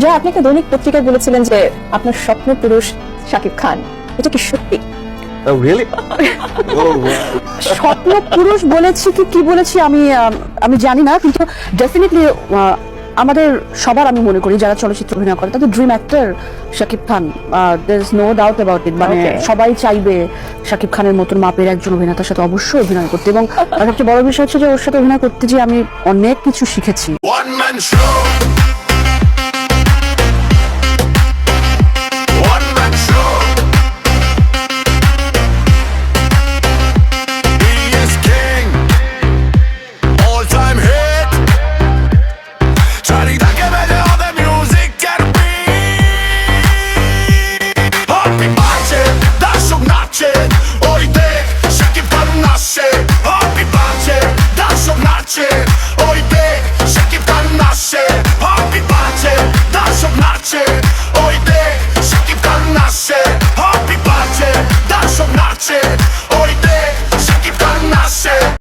যা আপনাকে দৈনিক পত্রিকায় বলেছিলেন যে আপনার স্বপ্ন পুরুষ শাকিব খান, এটা কি সত্যি? Oh, really? Oh, wow. স্বপ্ন পুরুষ বলেছি কি বলেছি আমি জানি না, কিন্তু ডেফিনেটলি আমাদের সবার আমি মনে করি যারা চলচ্চিত্র অভিনয় করে তাদের dream actor Shakib Khan. There is no doubt about it. মানে Okay. সবাই চাইবে শাকিব খানের মতন মাপের একজন অভিনেতার সাথে অবশ্যই অভিনয় করতে, এবং সবচেয়ে বড় বিষয় হচ্ছে যে ওর সাথে অভিনয় করতে যে আমি অনেক কিছু শিখেছি। One man show.